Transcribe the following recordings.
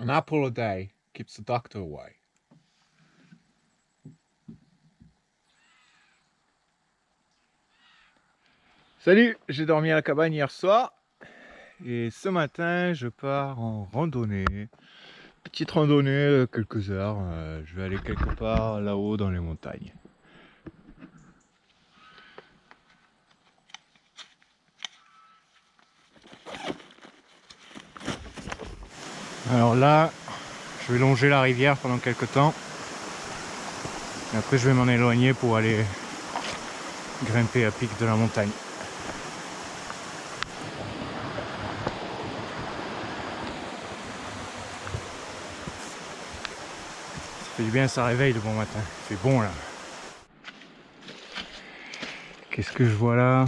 An apple a day keeps the doctor away. Salut, j'ai dormi à la cabane hier soir et ce matin je pars en randonnée. Petite randonnée de quelques heures, je vais aller quelque part là-haut dans les montagnes. Alors là, je vais longer la rivière pendant quelques temps. Et après je vais m'en éloigner pour aller grimper à pic de la montagne. Ça fait du bien, ça réveille le bon matin. Il fait bon là. Qu'est-ce que je vois là?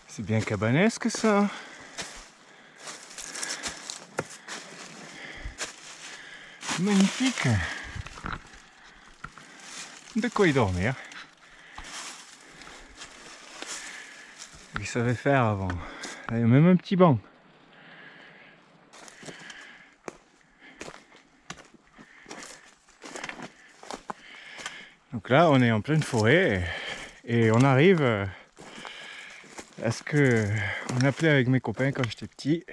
C'est bien cabanesque ça. Magnifique. De quoi y dormir. Ils savaient faire avant. Il y a même un petit banc. Donc là, on est en pleine forêt et on arrive à ce que on appelait avec mes copains quand j'étais petit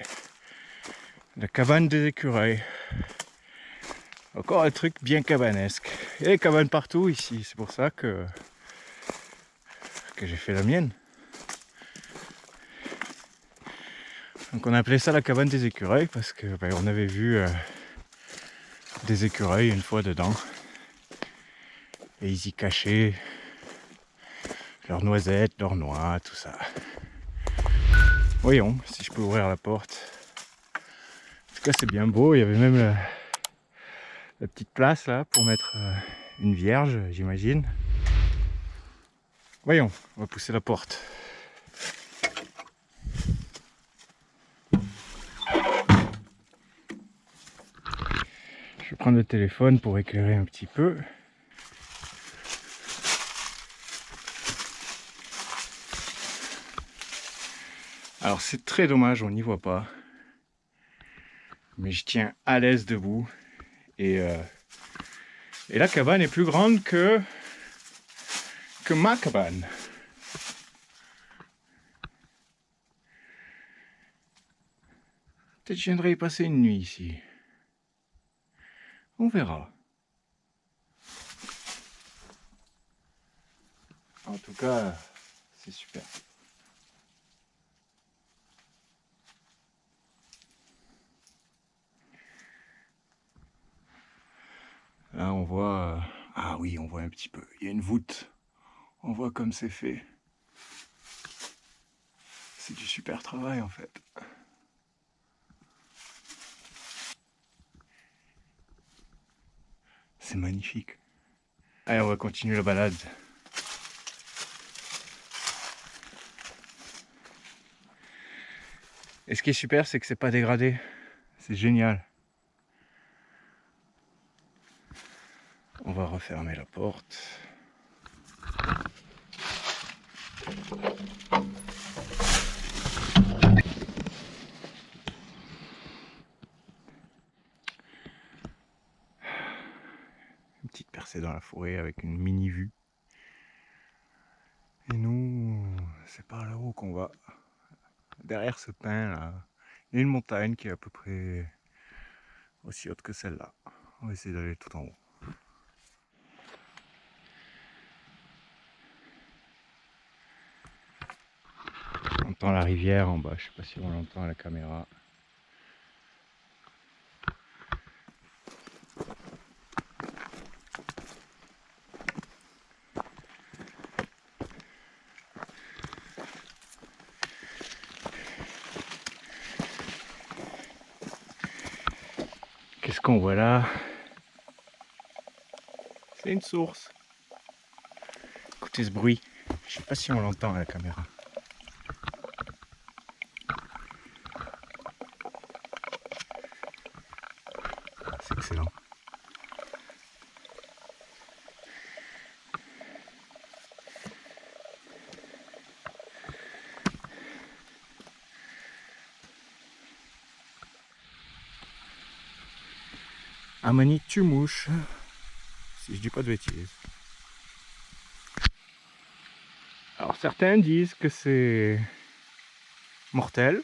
la cabane des écureuils. Encore un truc bien cabanesque. Il y a des cabanes partout ici, c'est pour ça que j'ai fait la mienne. Donc on appelait ça la cabane des écureuils parce que on avait vu des écureuils une fois dedans. Et ils y cachaient leurs noisettes, leurs noix, tout ça. Voyons si je peux ouvrir la porte. En tout cas c'est bien beau, il y avait même la petite place là pour mettre une vierge, j'imagine. Voyons, on va pousser la porte. Je vais prendre le téléphone pour éclairer un petit peu. Alors c'est très dommage, on n'y voit pas. Mais je tiens à l'aise debout. Et la cabane est plus grande que ma cabane. Peut-être que je viendrai y passer une nuit ici. On verra. En tout cas, c'est super. Là on voit... ah oui, on voit un petit peu. Il y a une voûte. On voit comme c'est fait. C'est du super travail en fait. C'est magnifique. Allez, on va continuer la balade. Et ce qui est super, c'est que c'est pas dégradé. C'est génial. On va refermer la porte. Une petite percée dans la forêt avec une mini vue. Et nous, c'est par là-haut qu'on va. Derrière ce pin là, il y a une montagne qui est à peu près aussi haute que celle-là. On va essayer d'aller tout en haut. On entend la rivière en bas, je sais pas si on l'entend à la caméra. Qu'est-ce qu'on voit là? C'est une source. Écoutez ce bruit. Je sais pas si on l'entend à la caméra. C'est excellent. Amanitumouche, si je dis pas de bêtises. Alors certains disent que c'est mortel,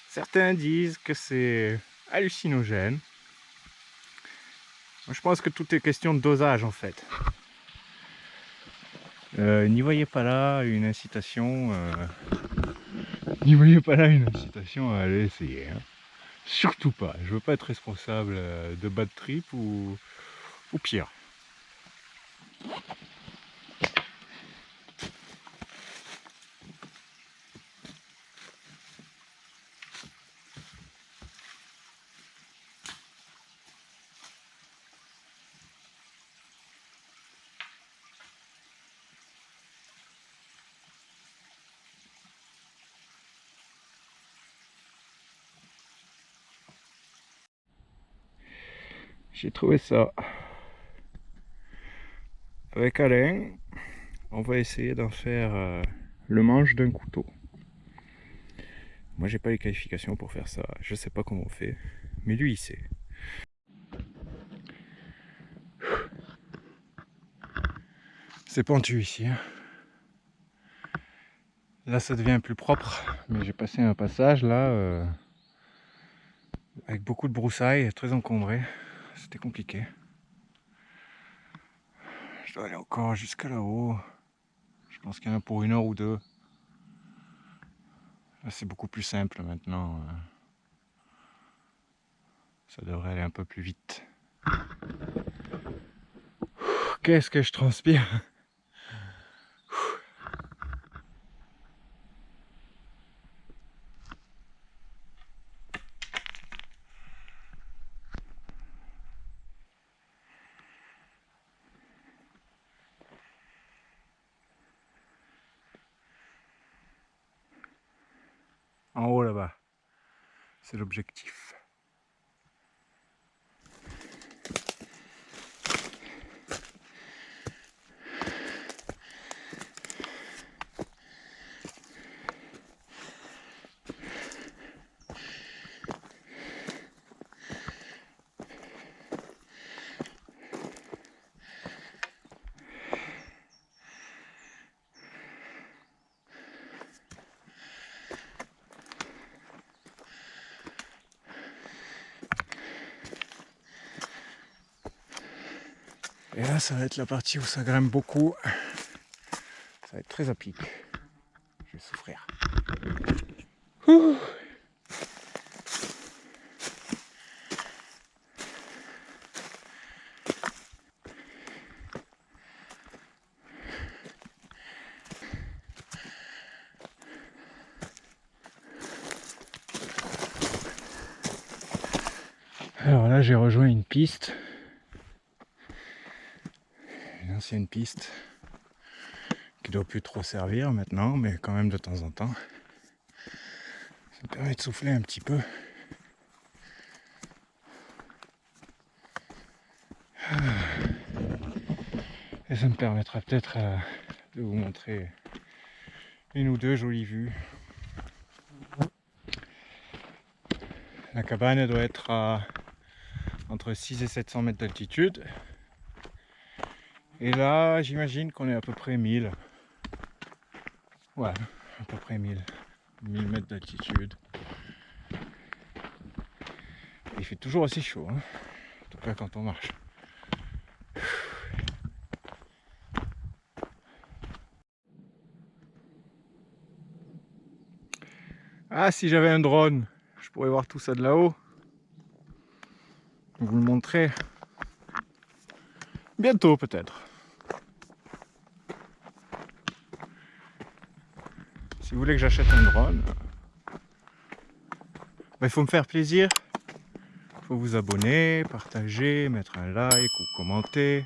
certains disent que c'est hallucinogène. Moi je pense que tout est question de dosage en fait. N'y voyez pas là une incitation n'y voyez pas là une incitation à aller essayer, hein. Surtout pas, je veux pas être responsable de bad trip ou pire. J'ai trouvé ça avec Alain. On va essayer d'en faire le manche d'un couteau. Moi j'ai pas les qualifications pour faire ça, je sais pas comment on fait, mais lui il sait. C'est pentu ici, hein. Là ça devient plus propre, mais j'ai passé un passage là avec beaucoup de broussailles, très encombré. C'était compliqué. Je dois aller encore jusqu'à là-haut. Je pense qu'il y en a pour 1 heure ou 2. Là c'est beaucoup plus simple maintenant. Ça devrait aller un peu plus vite. Qu'est-ce que je transpire! En haut là-bas, c'est l'objectif. Et là, ça va être la partie où ça grimpe beaucoup. Ça va être très à pic. Je vais souffrir. Ouh. Alors là, j'ai rejoint une piste. Une ancienne piste. Qui doit plus trop servir maintenant, mais quand même de temps en temps. Ça me permet de souffler un petit peu. Et ça me permettra peut-être de vous montrer 1 ou 2 jolies vues. La cabane elle doit être à entre 6 et 700 mètres d'altitude. Et là, j'imagine qu'on est à peu près 1000. Ouais, à peu près 1000 mètres d'altitude. Il fait toujours aussi chaud, hein, en tout cas quand on marche. Ah, si j'avais un drone, je pourrais voir tout ça de là-haut. Vous le montrer. Bientôt peut-être. Si vous voulez que j'achète un drone, il faut me faire plaisir. Il faut vous abonner, partager, mettre un like ou commenter.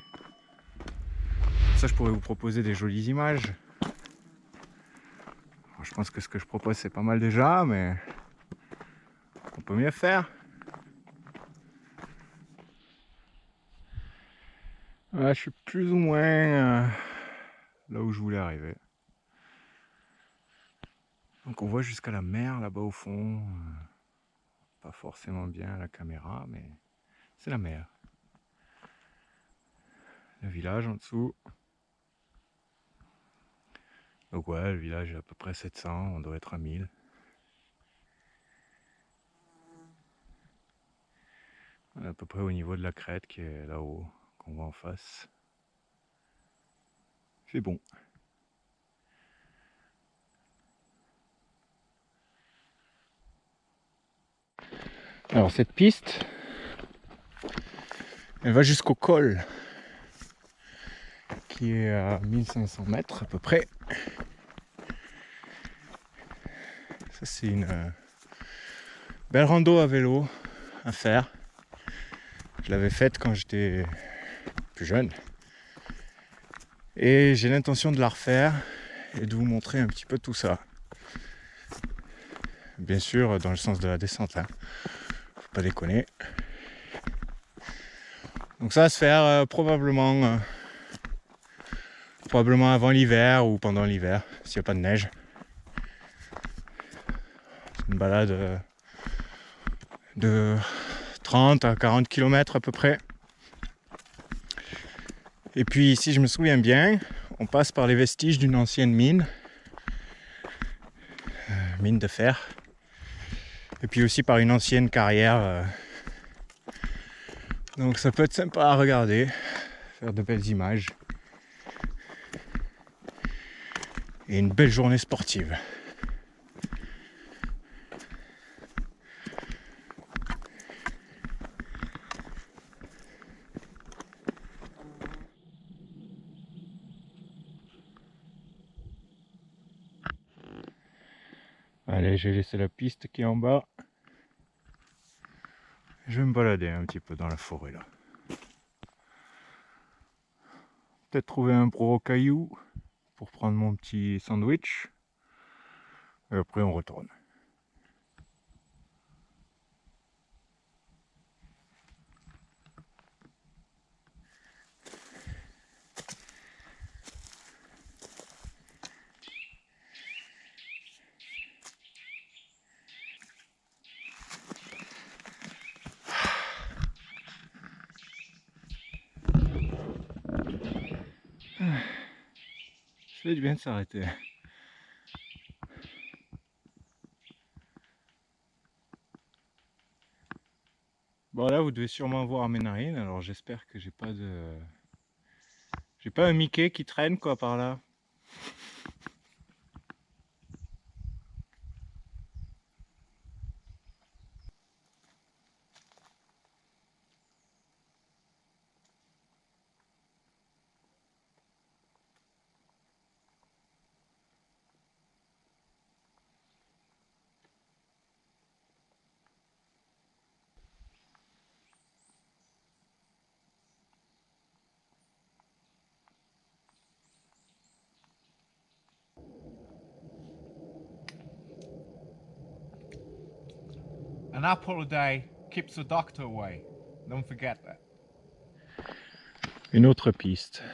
Ça, je pourrais vous proposer des jolies images. Alors, je pense que ce que je propose, c'est pas mal déjà, mais on peut mieux faire. Là, je suis plus ou moins là où je voulais arriver. Donc on voit jusqu'à la mer là-bas au fond. Pas forcément bien à la caméra, mais C'est la mer. Le village en dessous. Donc ouais, le village est à peu près 700, on doit être à 1000. On est à peu près au niveau de la crête qui est là-haut, qu'on voit en face. C'est bon. Alors cette piste, elle va jusqu'au col, qui est à 1500 mètres à peu près. Ça c'est une belle rando à vélo à faire. Je l'avais faite quand j'étais plus jeune. Et j'ai l'intention de la refaire et de vous montrer un petit peu tout ça. Bien sûr dans le sens de la descente, hein. Faut pas déconner. Donc ça va se faire probablement avant l'hiver ou pendant l'hiver, s'il n'y a pas de neige. C'est une balade de 30 à 40 km à peu près. Et puis si je me souviens bien, on passe par les vestiges d'une ancienne mine, mine de fer. Et puis aussi par une ancienne carrière. Donc ça peut être sympa à regarder, faire de belles images. Et une belle journée sportive. Allez, j'ai laissé la piste qui est en bas. Je vais me balader un petit peu dans la forêt là. Peut-être trouver un gros caillou pour prendre mon petit sandwich. Et après on retourne. Ça fait du bien de s'arrêter. Bon là vous devez sûrement voir mes narines, alors j'espère que j'ai pas un Mickey qui traîne quoi par là. An apple a day keeps the doctor away. Don't forget that. Une autre piste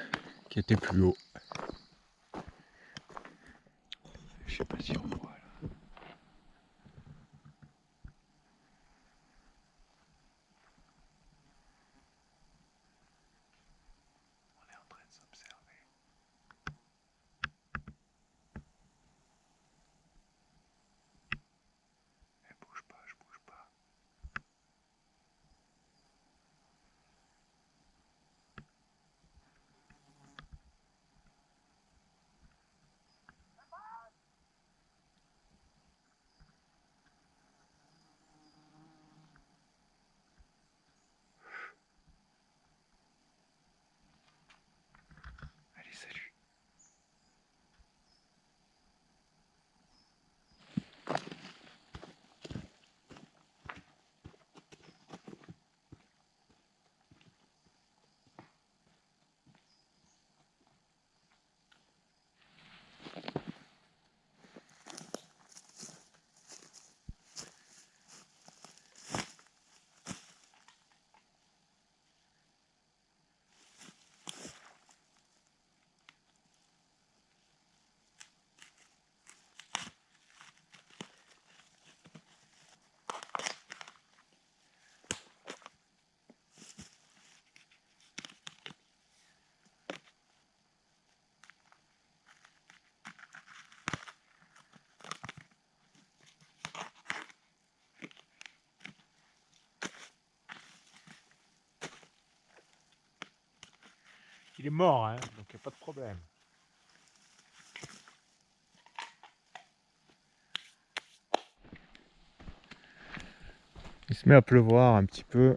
qui était plus haut. Je sais pas si on voit là. On est en train de s'observer. Elle bouge pas, je bouge pas. qu'il est mort, hein, donc il n'y a pas de problème. Il se met à pleuvoir un petit peu.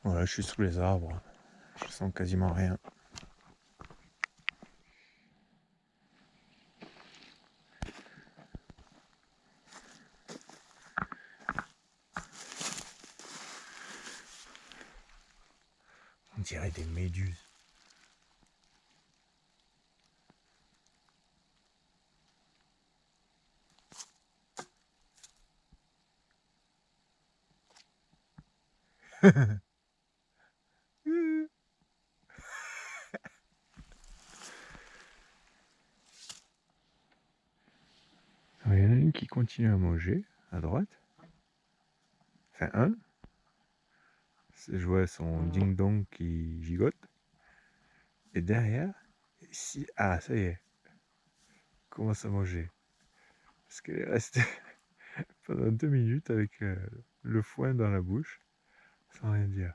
Voilà, je suis sous les arbres. Je sens quasiment rien. On dirait des méduses. Il y en a une qui continue à manger à droite. Enfin, un. Je vois son ding-dong qui gigote. Et derrière, ici, ah, ça y est, commence à manger. Parce qu'elle est restée pendant 2 minutes avec le foin dans la bouche, sans rien dire.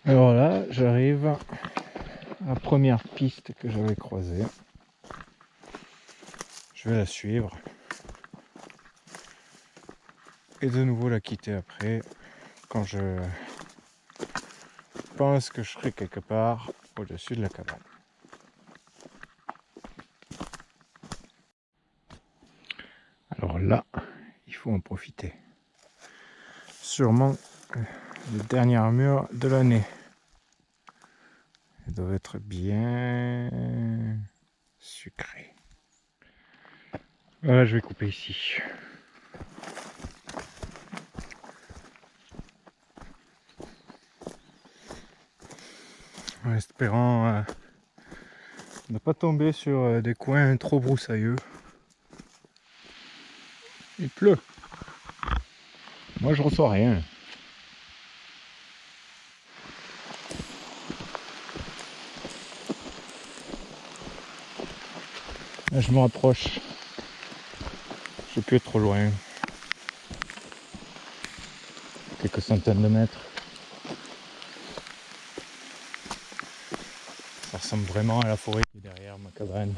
Alors là, j'arrive à la première piste que j'avais croisée. Je vais la suivre. Et de nouveau la quitter après, quand je pense que je serai quelque part au-dessus de la cabane. Alors là, il faut en profiter. Sûrement le dernier mur de l'année. Ils doivent être bien sucrés. Voilà, je vais couper ici. En espérant ne pas tomber sur des coins trop broussailleux. Il pleut. Moi je reçois rien. Là je me rapproche. Je ne peux plus être trop loin. Quelques centaines de mètres. Ça ressemble vraiment à la forêt qui est derrière ma cabane.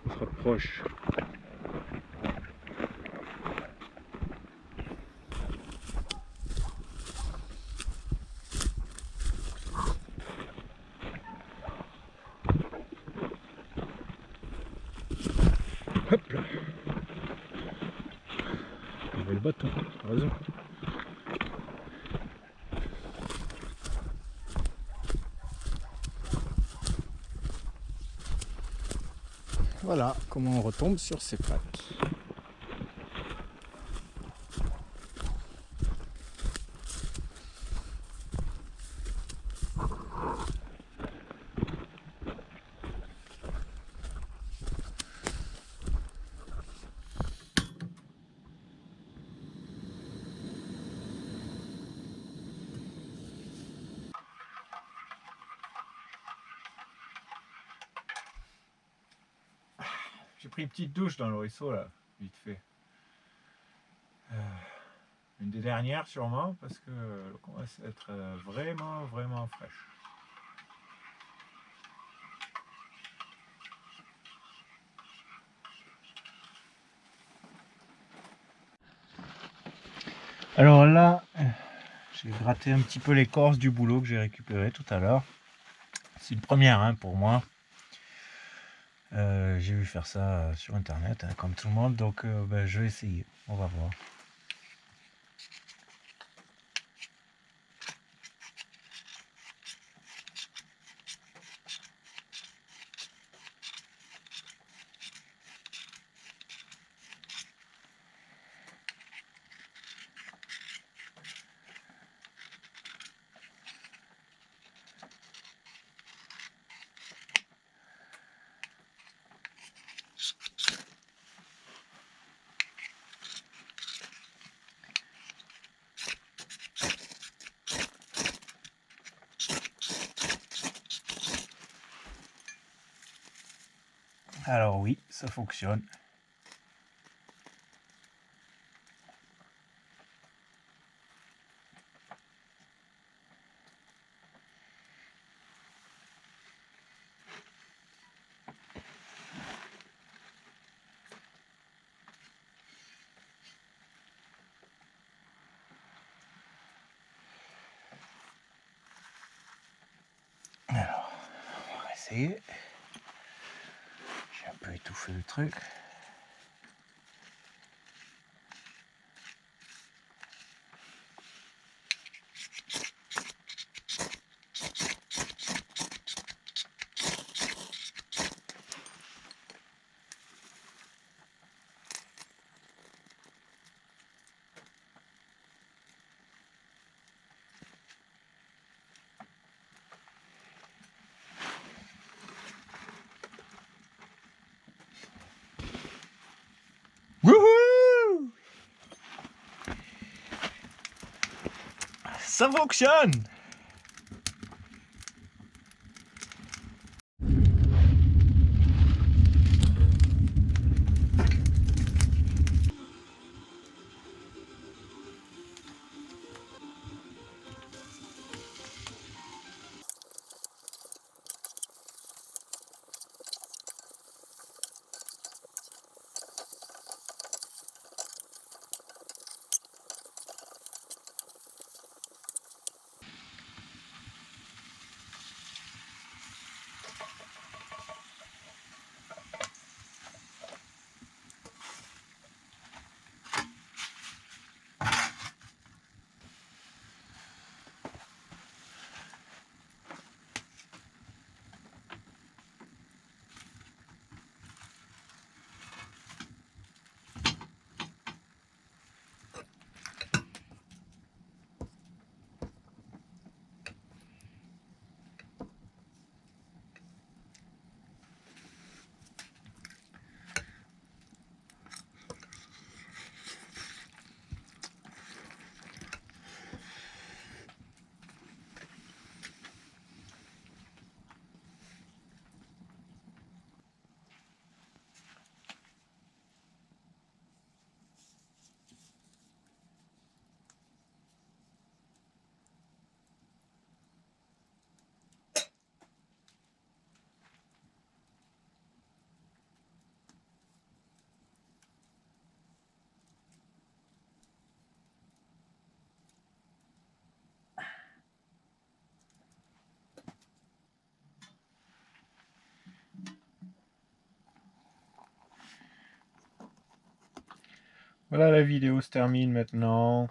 On se rapproche. Hop là. On avait le bâton, t'as raison. Voilà comment on retombe sur ses pattes. J'ai pris une petite douche dans le ruisseau là, vite fait. Une des dernières sûrement parce que l'eau commence à être vraiment fraîche. Alors là, j'ai gratté un petit peu l'écorce du boulot que j'ai récupéré tout à l'heure. C'est une première hein, pour moi. J'ai vu faire ça sur internet hein, comme tout le monde, donc je vais essayer, on va voir. Alors oui, ça fonctionne. Alors, on va essayer. J'ai un peu étouffé le truc. Wouhou! Ça fonctionne! Voilà, la vidéo se termine maintenant.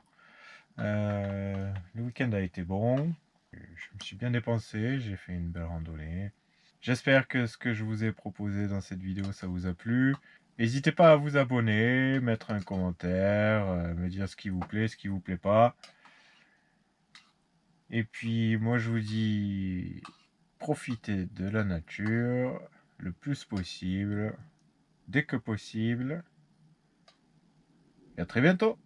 Le week-end a été bon. Je me suis bien dépensé, j'ai fait une belle randonnée. J'espère que ce que je vous ai proposé dans cette vidéo, ça vous a plu. N'hésitez pas à vous abonner, mettre un commentaire, me dire ce qui vous plaît, ce qui vous plaît pas. Et puis moi je vous dis, profitez de la nature le plus possible, dès que possible. Et à très bientôt!